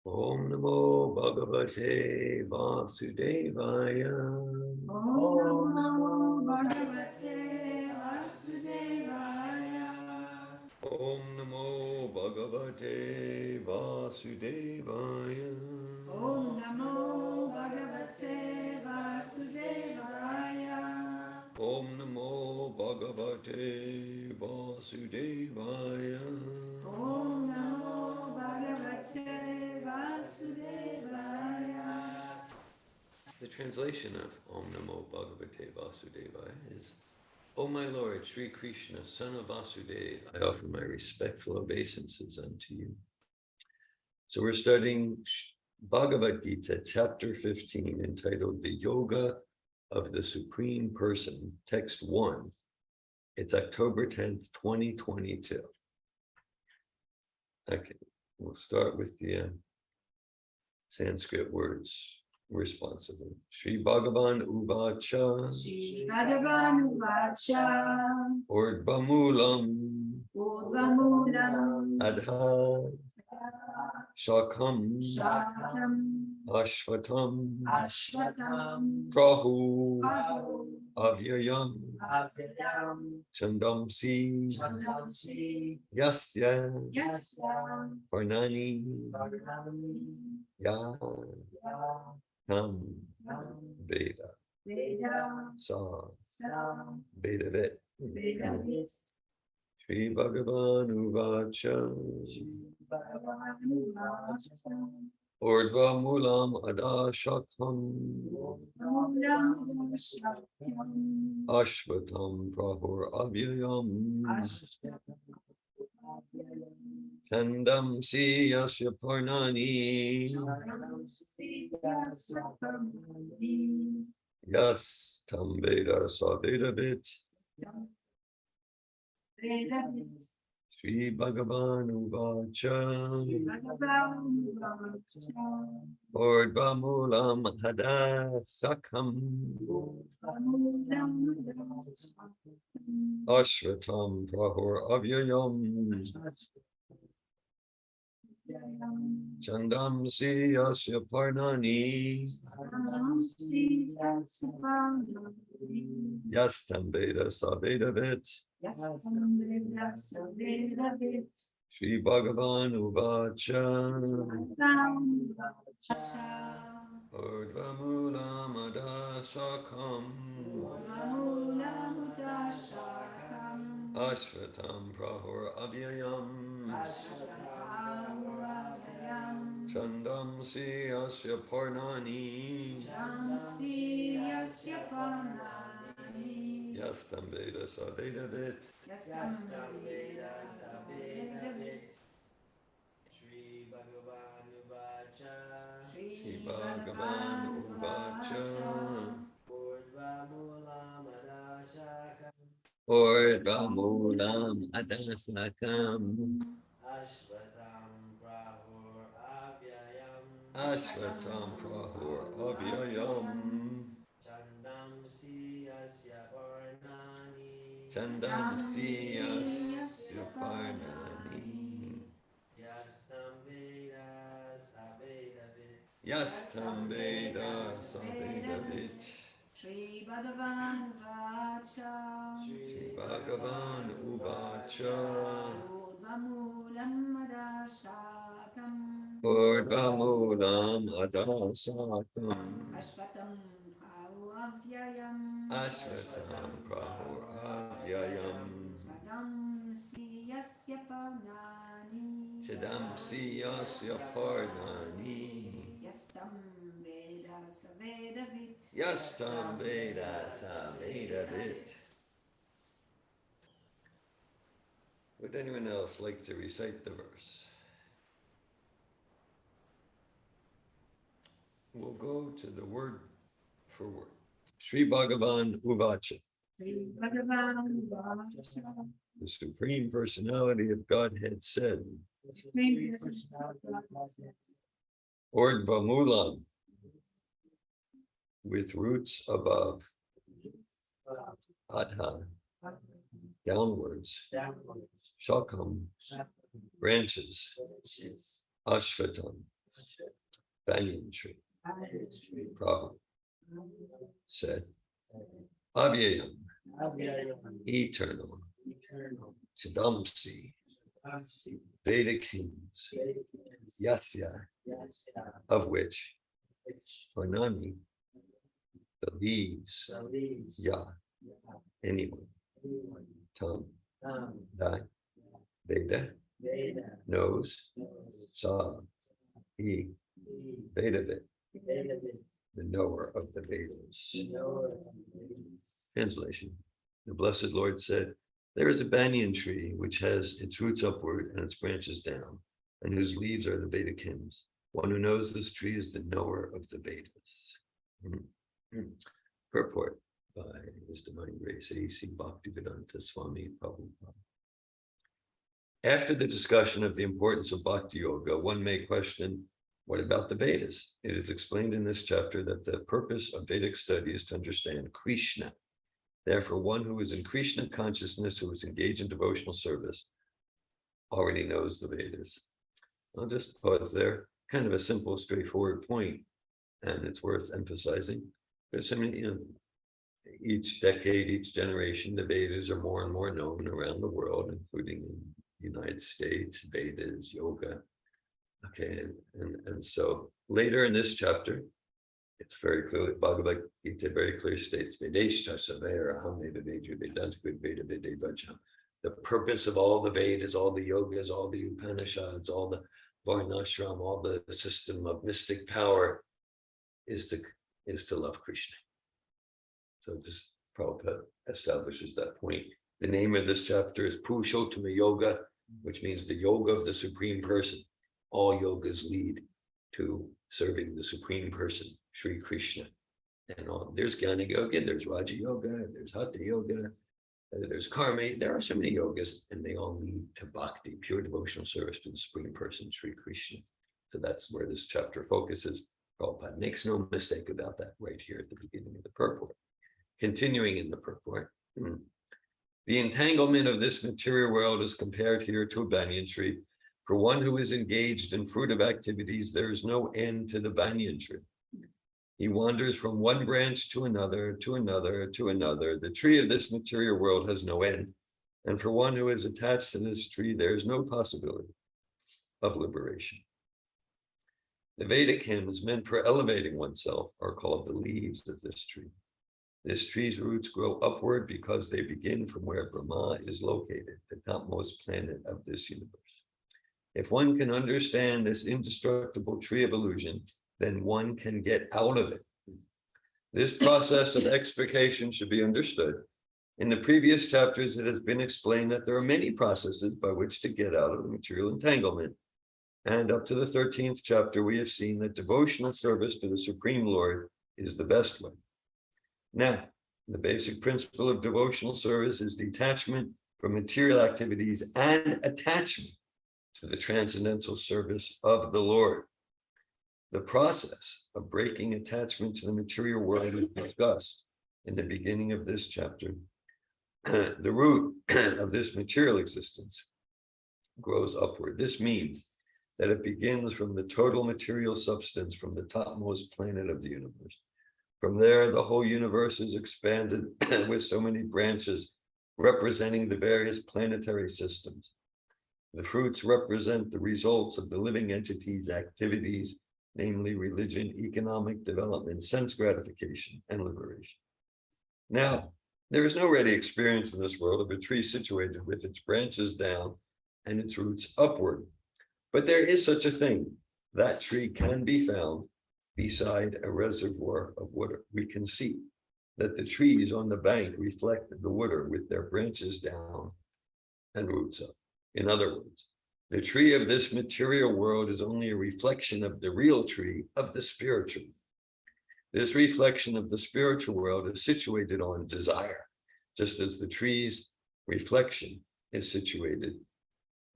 Om Namo Bhagavate Vasudevaya. Om Namo Bhagavate Vasudevaya. Om Namo Bhagavate Vasudevaya. Om Namo Bhagavate Vasudevaya. Om Namo Bhagavate Vasudevaya. Om Namo Bhagavate Vasudevaya. The translation of Om Namo Bhagavate Vasudevaya is, O my Lord, Sri Krishna, son of Vasudeva, I offer my respectful obeisances unto you. So we're studying Bhagavad Gita, chapter 15, entitled The Yoga of the Supreme Person, text 1. It's October 10th, 2022. Okay, we'll start with the Sanskrit words responsibly. Shri Bhagavan Uvacha. Shri Bhagavan Uvacha. Urdvamulam. Urdvamulam. Adha. Shakam. Shakam. Ashvatam. Ashvatam. Prahu. Prahu. Avyayam. Avyayam. Chandamsi. Chandamsi. Yasya. Yasya. Varnani. Varnani. Ya. Tam. Veda. Veda. Sa. Sa. Vedavit. Vedavit. Shri Bhagavan Uvacha. Bhagavan Uvacha. Urdhva Mulam Adashakam. Mulam Dashakyam. Ashvatam Prahur Avyayam. Ashvatam. Chandam Si Yasya Parnani. Yas Tam Veda Sa Vedavit. Shri Bhagavan Uvacha. Urdhva Mulam Adashakam. Ashvatam Prahur Avyayam. Chandam Si Yasya Parnani. Yastam Veda Sa Vedavit. Shri Bhagavan Uvacha. Urdhvamulam Adashakam. Ashvatam Prahur Avyayam. Chandam Si Yasya Parnani. Yastam Veda Sa Vedavit. Shri Bhagavan Uvacha. Shri Bhagavan Uvacha. Urdhvamulam Adashakam. Ashvatam Prahur Avyayam. Ashvatam Prahur Avyayam. Chandam Si Yasya Parnani. Chandam Si Yasya Parnani. Yastam Veda Savedavit. Yastam Veda Sa Vedavit. Shri Bhagavan Uvacha. Shri Bhagavan Uvacha. Urdhvamulam Adashakam. Urdhvamulam Adashakam. Ashvatam Prahu Avyayam. Ashvatam Prahur Avyayam. Sadam Siyasya Parnani. Chidam Si Yasya Parnani. Yastam Veda Savedavit. Yastam Veda Sa Vedavit. Would anyone else like to recite the verse? We'll go to the word for word. Shri Bhagavan Uvacha. Shri Bhagavan Uvacha. The Supreme Personality of Godhead said, Urdhvamulam, with roots above, Adha, downwards, Shakam, branches, Ashvatam, banyan tree. Prabhupada said, Avyayam, eternal, Chidamsi, Vedic hymns, Yasya, of which Parnami, the leaves, Ya, anyone, Tam, Dai, Veda, knows, Sa, He, Vedavit, the knower of the Vedas. Translation. The Blessed Lord said, there is a banyan tree which has its roots upward and its branches down, and whose leaves are the Vedic hymns. One who knows this tree is the knower of the Vedas. Purport by His Divine Grace A.C. Bhaktivedanta Swami Prabhupada. After the discussion of the importance of Bhakti Yoga, one may question, what about the Vedas? It is explained in this chapter that the purpose of Vedic study is to understand Krishna. Therefore, one who is in Krishna consciousness, who is engaged in devotional service, already knows the Vedas. I'll just pause there. Kind of a simple, straightforward point, and it's worth emphasizing. There's so many, each decade, each generation, the Vedas are more and more known around the world, including in the United States, Vedas, yoga. Okay, and so later in this chapter, it's very clear, Bhagavad Gita very clear states, the purpose of all the Vedas, all the yogas, all the Upanishads, all the Varnashram, all the system of mystic power is to love Krishna. So just Prabhupada establishes that point. The name of this chapter is Purushottama Yoga, which means the yoga of the Supreme Person. All yogas lead to serving the Supreme Person, Sri Krishna. And all, there's Jnana Yoga, there's Raja Yoga, there's Hatha Yoga, there's Karma. There are so many yogas, and they all lead to bhakti, pure devotional service to the Supreme Person, Sri Krishna. So that's where this chapter focuses. Prabhupada makes no mistake about that right here at the beginning of the purport. Continuing in the purport, the entanglement of this material world is compared here to a banyan tree. For one who is engaged in fruitive activities, there is no end to the banyan tree. He wanders from one branch to another, to another, to another. The tree of this material world has no end. And for one who is attached to this tree, there is no possibility of liberation. The Vedic hymns meant for elevating oneself are called the leaves of this tree. This tree's roots grow upward because they begin from where Brahma is located, the topmost planet of this universe. If one can understand this indestructible tree of illusion, then one can get out of it. This process of extrication should be understood. In the previous chapters, it has been explained that there are many processes by which to get out of the material entanglement. And up to the 13th chapter, we have seen that devotional service to the Supreme Lord is the best way. Now, the basic principle of devotional service is detachment from material activities and attachment to the transcendental service of the Lord. The process of breaking attachment to the material world is discussed in the beginning of this chapter. The root of this material existence grows upward. This means that it begins from the total material substance, from the topmost planet of the universe. From there, the whole universe is expanded with so many branches representing the various planetary systems. The fruits represent the results of the living entities' activities, namely religion, economic development, sense gratification, and liberation. Now, there is no ready experience in this world of a tree situated with its branches down and its roots upward. But there is such a thing. That tree can be found beside a reservoir of water. We can see that the trees on the bank reflect the water with their branches down and roots up. In other words, the tree of this material world is only a reflection of the real tree of the spiritual. This reflection of the spiritual world is situated on desire, just as the tree's reflection is situated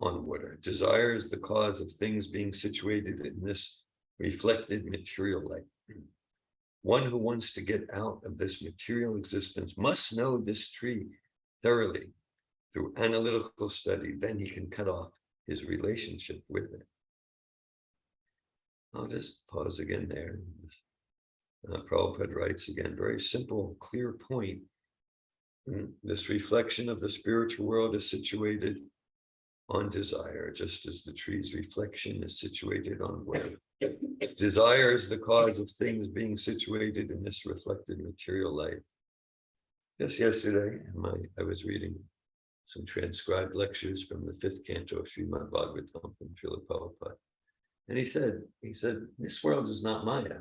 on water. Desire is the cause of things being situated in this reflected material light. One who wants to get out of this material existence must know this tree thoroughly through analytical study. Then he can cut off his relationship with it. I'll just pause again there. Prabhupada writes again, very simple, clear point. This reflection of the spiritual world is situated on desire, just as the tree's reflection is situated on web. Desire is the cause of things being situated in this reflected material light. Just yesterday, I was reading some transcribed lectures from the 5th canto of Srimad Bhagavatam from Srila Prabhupada. And he said, this world is not Maya.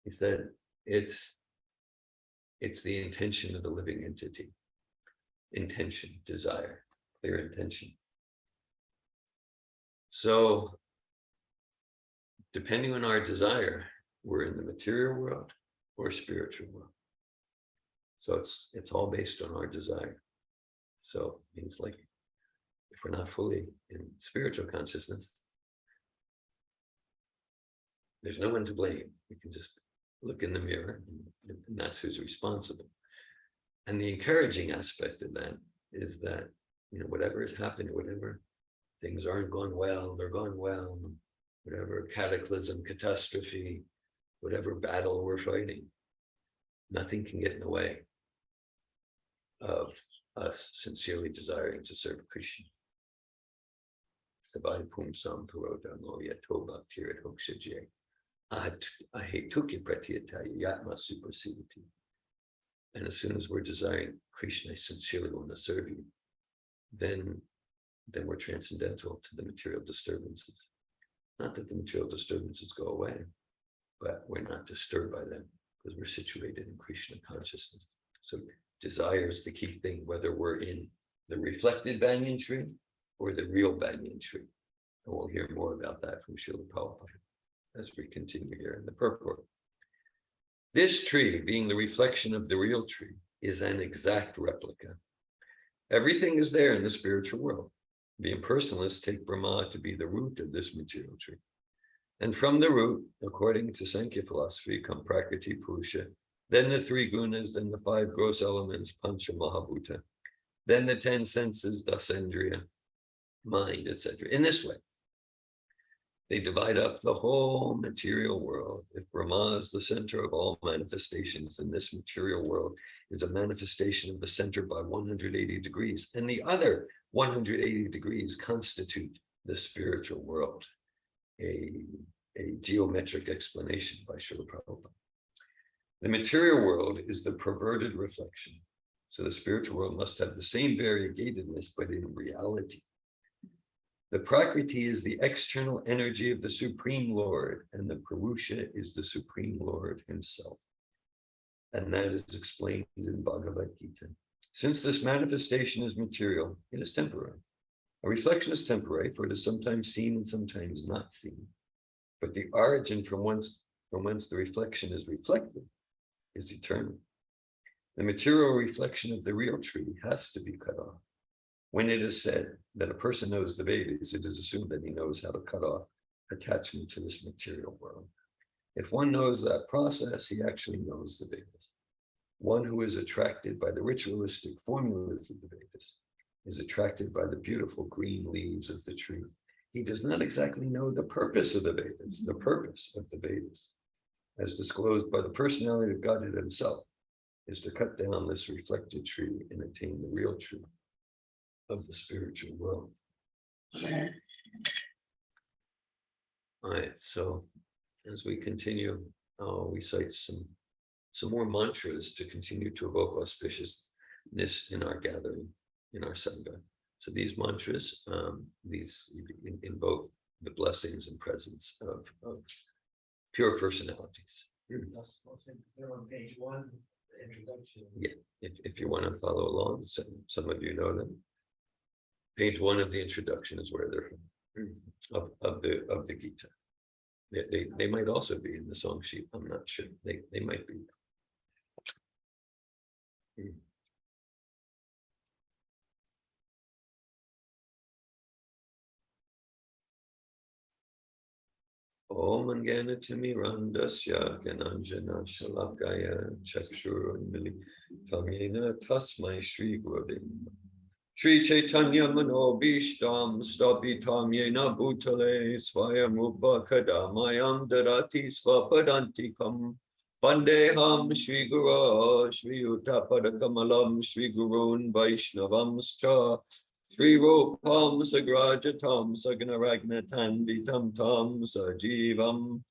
He said, it's the intention of the living entity. Intention, desire, clear intention. So, depending on our desire, we're in the material world or spiritual world. So it's all based on our desire. So it means like if we're not fully in spiritual consciousness, there's no one to blame. We can just look in the mirror and that's who's responsible. And the encouraging aspect of that is that, whatever is happening, whatever things aren't going well, they're going well, whatever cataclysm, catastrophe, whatever battle we're fighting, nothing can get in the way of us sincerely desiring to serve Krishna. Sabai pumsam parodamo yato bhaktirat hokshaje. Ahetuki pratyataya yatma supersidati. And as soon as we're desiring Krishna, I sincerely want to serve you, then we're transcendental to the material disturbances. Not that the material disturbances go away, but we're not disturbed by them because we're situated in Krishna consciousness. So desire is the key thing, whether we're in the reflected banyan tree or the real banyan tree. And we'll hear more about that from Srila Prabhupada as we continue here in the purport. This tree, being the reflection of the real tree, is an exact replica. Everything is there in the spiritual world. The impersonalists take Brahma to be the root of this material tree. And from the root, according to Sankhya philosophy, come Prakriti, Purusha, then the 3 gunas, then the 5 gross elements, Pancha Mahabhuta, then the 10 senses, Dasendriya, mind, etc. In this way, they divide up the whole material world. If Brahma is the center of all manifestations, then this material world is a manifestation of the center by 180 degrees. And the other 180 degrees constitute the spiritual world. A geometric explanation by Srila Prabhupada. The material world is the perverted reflection. So the spiritual world must have the same variegatedness, but in reality. The Prakriti is the external energy of the Supreme Lord, and the Purusha is the Supreme Lord himself. And that is explained in Bhagavad Gita. Since this manifestation is material, it is temporary. A reflection is temporary, for it is sometimes seen and sometimes not seen. But the origin from whence the reflection is reflected is eternal. The material reflection of the real tree has to be cut off. When it is said that a person knows the Vedas, it is assumed that he knows how to cut off attachment to this material world. If one knows that process, he actually knows the Vedas. One who is attracted by the ritualistic formulas of the Vedas is attracted by the beautiful green leaves of the tree. He does not exactly know the purpose of the Vedas, as disclosed by the personality of Godhead himself, is to cut down this reflected tree and attain the real tree of the spiritual world. All right, so as we continue, we cite some more mantras to continue to evoke auspiciousness in our gathering, in our Sangha. So these mantras, these invoke the blessings and presence of pure personalities. They're on page 1, the introduction. Yeah, if you want to follow along, some of you know them. Page 1 of the introduction is where they're from, of the Gita. They might also be in the song sheet. I'm not sure. They might be. Om Angana Timirandasya Gananjana Shalakaya Chakshurunmili Tamyena Tasmai Shri Gurave Shri Chaitanya Mano Bhishtam Stapitam Yena Bhutale Svayam Upakadamayam Darati Svapadantikam Vandeham Shri Guru Shri Utapadakamalam Shri Gurun Vaishnavamscha Shri Rupam Sagrajatam Saganaragnatam Vitam Tam Sajivam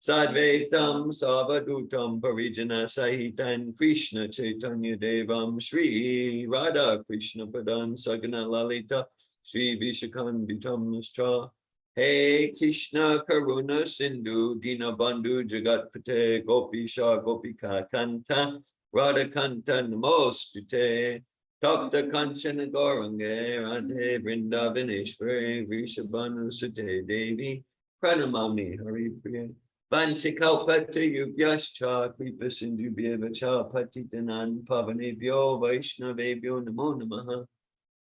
Sadvaitam Savadutam Parijana Sahitan Krishna Chaitanya Devam Shri Radha Krishna Padan Sagana Lalita Shri Vishakanditam Nischa Hey Krishna Karuna Sindhu Dinabandhu Jagatpate Gopisha Gopika Kanta Radha Kanta Namostute Tapta Kanchana Gorange Radhe Vrindavaneshwari Vishabhanu Sute Devi Pranamami Hari Priya Vansikalpata Yugyascha Kripa Sindhu Bhyavacha Patitanan Pavanebhyo Vaishnavebhyo Namo Namaha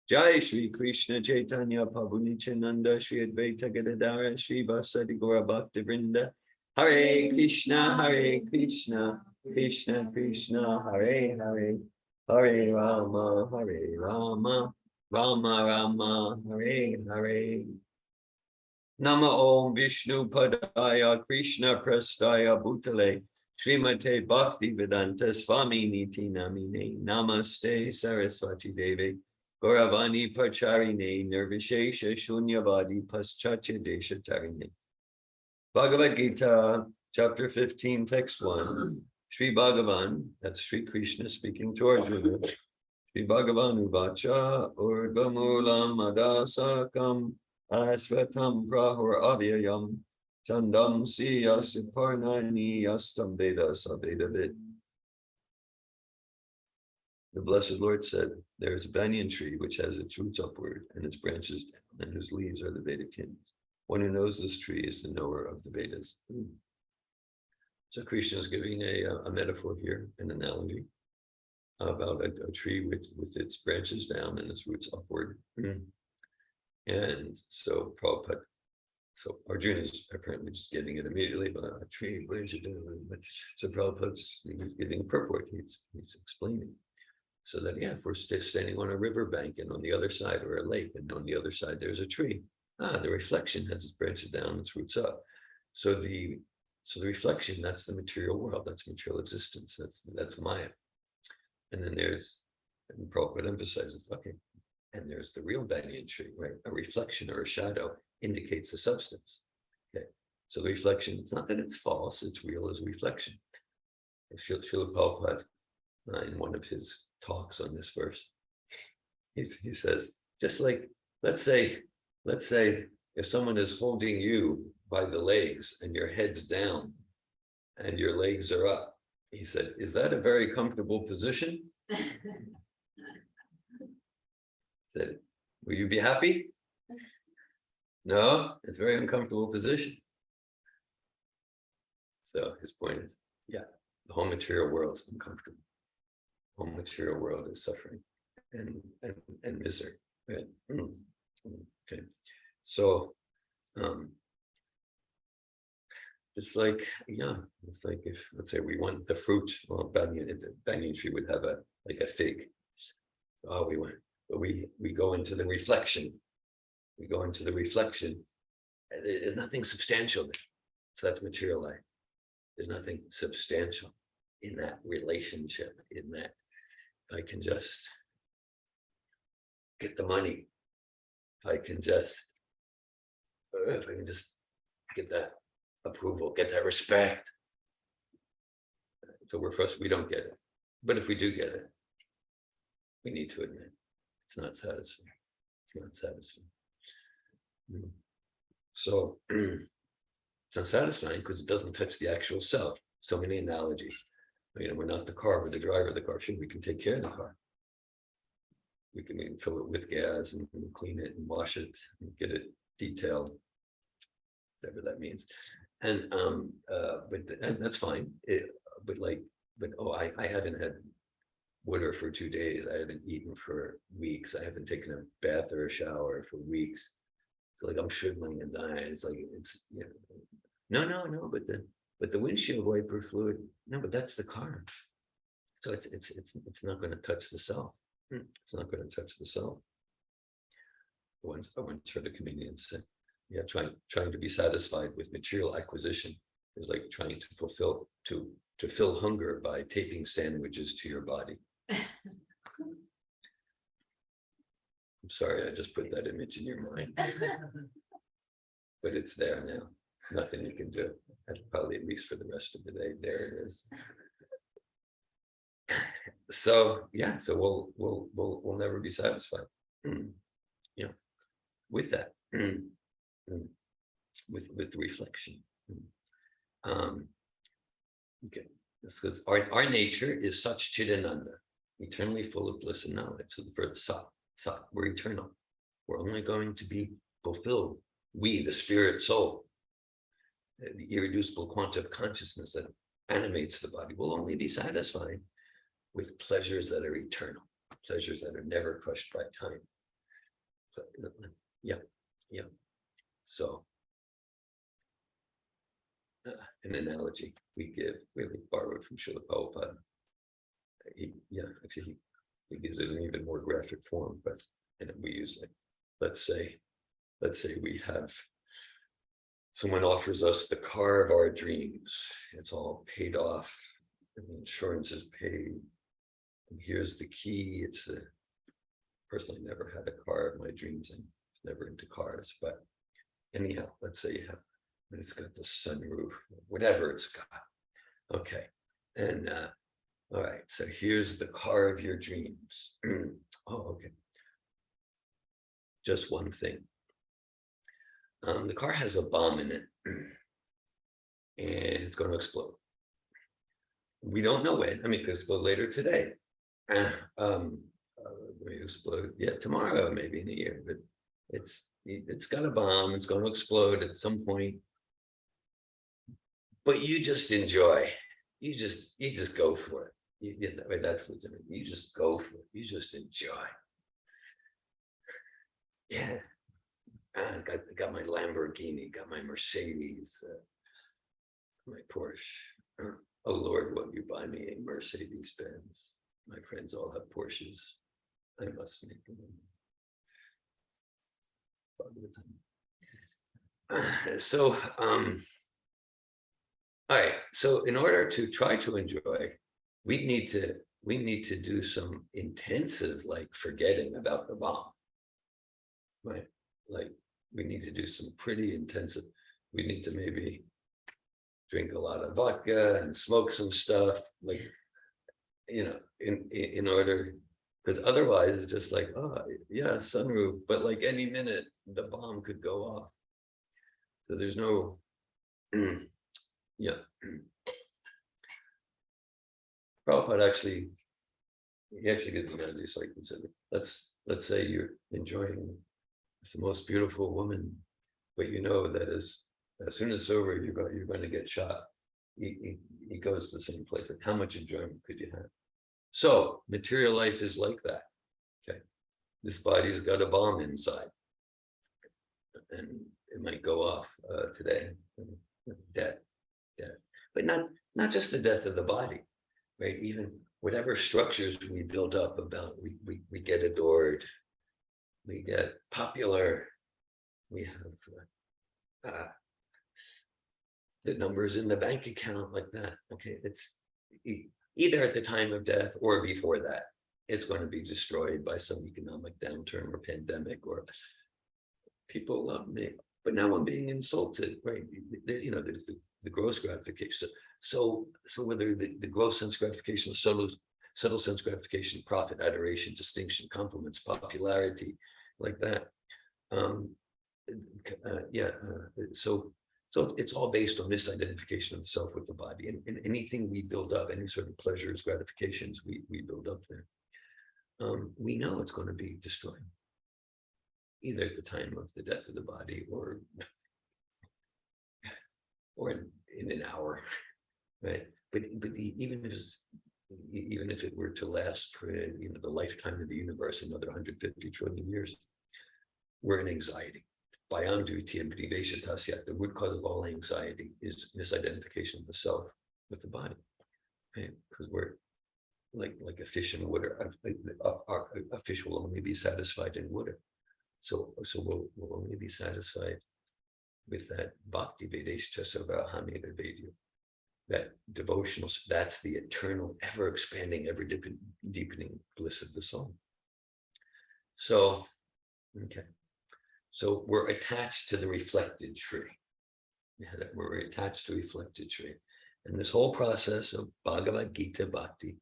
Jai Shri Krishna Chaitanya Prabhu Nityananda Shri Advaita Gadadara Shri Vasadi Gaura Bhakta Vrinda Hare Krishna Krishna Krishna Hare Hare Hare Rama Rama Rama Hare Hare Nama Om Vishnu Padaya Krishna Prastaya Bhutale Srimate Bhakti Vedanta Swami Niti Namine Namaste Saraswati Devi Gauravani Pacharine Nirvishesha Shunyavadi Paschacha Desha Tarine Bhagavad Gita Chapter 15 Text 1 Sri Bhagavan, that's Sri Krishna speaking to Arjuna. Sri Bhagavan Uvacha Urgamulam Adasakam Asvatam Prahur Avyayam Chandam Siya Siparnani Yastam Veda Savedavid. The Blessed Lord said, there is a banyan tree which has its roots upward and its branches down, and whose leaves are the Vedic hymns. One who knows this tree is the knower of the Vedas. So Krishna is giving a metaphor here, an analogy about a tree with its branches down and its roots upward. And so Prabhupada, so Arjuna is apparently just getting it immediately, but a tree, what is it doing? So Prabhupada's giving a purport, he's explaining. So that, yeah, if we're standing on a riverbank and on the other side, or a lake, and on the other side there's a tree, the reflection has its branches down, its roots up. So the reflection, that's the material world, that's material existence, that's Maya. And then there's, and Prabhupada emphasizes, okay, and there's the real banyan tree, right? A reflection or a shadow indicates the substance. Okay, so the reflection, it's not that it's false, it's real as a reflection. Srila Prabhupada, in one of his talks on this verse, he says, just like, let's say if someone is holding you by the legs and your head's down and your legs are up, he said, is that a very comfortable position? Said, will you be happy? No, it's a very uncomfortable position. So his point is, yeah, the whole material world is uncomfortable. The whole material world is suffering and misery. Right? Okay, so it's like, yeah, it's like if, let's say we want the fruit, well, banyan tree would have a fig. Oh, we want, but we go into the reflection. We go into the reflection. There's nothing substantial there. So that's material life. There's nothing substantial in that relationship, in that if I can just get the money, if I can just get that approval, get that respect. So we don't get it. But if we do get it, we need to admit it's not satisfying. It's not satisfying. So it's not satisfying because it doesn't touch the actual self. So many analogies. We're not the car, we're the driver of the car. Sure, we can take care of the car. We can fill it with gas and clean it and wash it and get it detailed, whatever that means. And and that's fine. I haven't had water for 2 days. I haven't eaten for weeks. I haven't taken a bath or a shower for weeks. So like I'm shriveling and dying. It's like no, but the windshield wiper fluid. No, but that's the car. So it's not going to touch the self. It's not going to touch the self. I once heard a comedian say, yeah, trying to be satisfied with material acquisition is like trying to fill hunger by taping sandwiches to your body. I'm sorry, I just put that image in your mind, but it's there now. Nothing you can do. Probably at least for the rest of the day. There it is. So yeah, so we'll never be satisfied. Yeah, with that, with reflection. Okay, because our nature is such Chidananda, eternally full of bliss and knowledge. So the first Sat, we're eternal. We're only going to be fulfilled. We, the spirit soul, the irreducible quanta of consciousness that animates the body, will only be satisfied with pleasures that are eternal, pleasures that are never crushed by time. Yeah. So, an analogy we give, really borrowed from Srila Prabhupada. He gives it an even more graphic form, but we use like, let's say we have someone offers us the car of our dreams. It's all paid off, and the insurance is paid. And here's the key. It's personally never had a car of my dreams and never into cars, but anyhow, let's say you have, but it's got the sunroof, whatever it's got. Okay, and all right, so here's the car of your dreams. Oh, okay. Just one thing. The car has a bomb in it, and it's going to explode. We don't know when. I mean, it could explode later today. Explode, yeah, tomorrow, maybe in a year. But it's got a bomb. It's going to explode at some point. But you just enjoy. You just go for it. That's what you just go for it. You just enjoy. Yeah. I got my Lamborghini, got my Mercedes, my Porsche. Oh Lord, won't you buy me a Mercedes Benz? My friends all have Porsches. I must make them. So, all right. So, in order to try to enjoy, we need to do some intensive, like, forgetting about the bomb, right? Like, we need to do some pretty intensive. We need to maybe drink a lot of vodka and smoke some stuff, like, in order, because otherwise it's just like, oh yeah, sunroof, but like any minute the bomb could go off. So there's no, yeah. Prabhupada actually gives the analogy, so I consider. Let's say you're enjoying the most beautiful woman, but you know that as soon as it's over, you're going to get shot. He goes to the same place. Like, how much enjoyment could you have? So material life is like that. Okay, this body's got a bomb inside, and it might go off today. Death, but not just the death of the body, right? Even whatever structures we build up about, we get adored, we get popular, we have the numbers in the bank account, like that. Okay, it's either at the time of death or before that, it's going to be destroyed by some economic downturn or pandemic, or people love me, but now I'm being insulted, right? There's the gross gratification. So whether the gross sense gratification, subtle sense gratification, profit, adoration, distinction, compliments, popularity, like that. So it's all based on misidentification of the self with the body, and anything we build up, any sort of pleasures, gratifications we build up there, we know it's going to be destroyed, either at the time of the death of the body or in an hour, right? But even if it were to last for the lifetime of the universe, another 150 trillion years, we're in anxiety. The root cause of all anxiety is misidentification of the self with the body, right? Because we're like a fish in water. A fish will only be satisfied in water. So we'll only be satisfied with that bhakti vedeshta savahami vedyu, that devotional, that's the eternal, ever expanding, ever deepening bliss of the soul. So, okay. So we're attached to the reflected tree. We're attached to reflected tree. And this whole process of Bhagavad Gita bhakti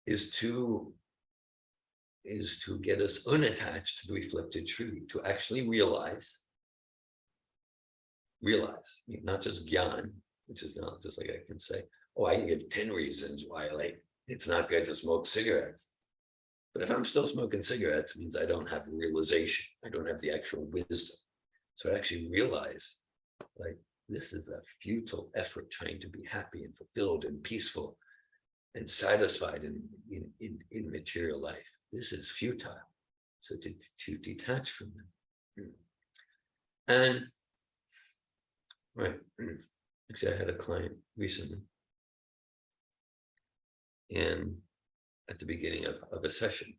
is to get us unattached to the reflected tree, to actually realize, not just gyan, which is not just like I can say, oh, I can give 10 reasons why like it's not good to smoke cigarettes. But if I'm still smoking cigarettes, it means I don't have realization. I don't have the actual wisdom. So I actually realize like this is a futile effort trying to be happy and fulfilled and peaceful and satisfied in material life. This is futile. So to detach from them. And right, actually I had a client recently, and at the beginning of a session,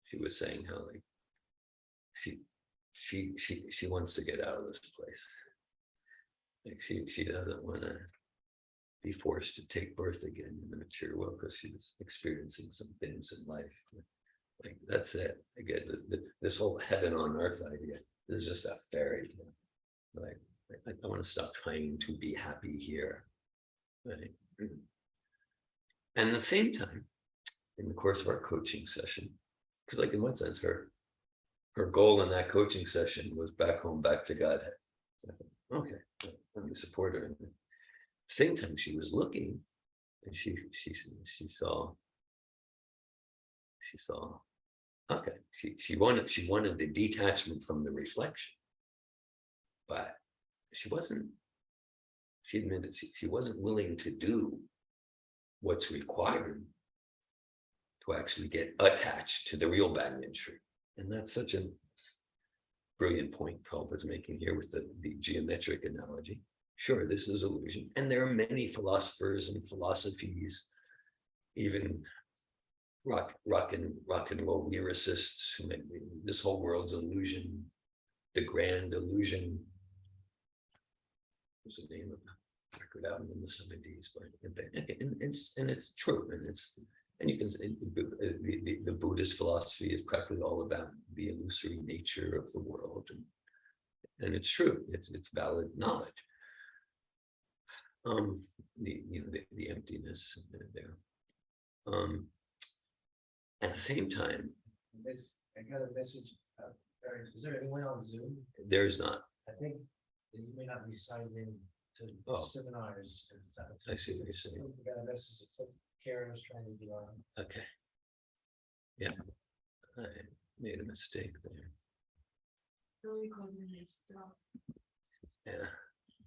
she was saying how like she wants to get out of this place. Like she doesn't want to be forced to take birth again in the material world because she was experiencing some things in life. Like that's it. Again, this whole heaven on earth idea is just a fairy tale. Like I want to stop trying to be happy here. Right. And at the same time, in the course of our coaching session, because like in one sense, her goal in that coaching session was back home, back to Godhead. So I thought, okay, let me support her. And at the same time, she was looking, and she saw. Okay, she wanted the detachment from the reflection, but she wasn't. She admitted she wasn't willing to do what's required to actually get attached to the real banyan tree. And that's such a brilliant point Prabhupada's making here with the geometric analogy. Sure, this is illusion. And there are many philosophers and philosophies, even rock and roll lyricists who make this whole world's illusion, the grand illusion. What's the name of the record album in the 70s? And it's true, and you can say the Buddhist philosophy is practically all about the illusory nature of the world, and it's true. It's valid knowledge. The emptiness there. At the same time, I got a message. Is there anyone on Zoom? There's not. I think that you may not be signed in to seminars. I see what you're saying. We got a message. It's like Karen was trying to do on. Okay. Yeah, I made a mistake there. Yeah.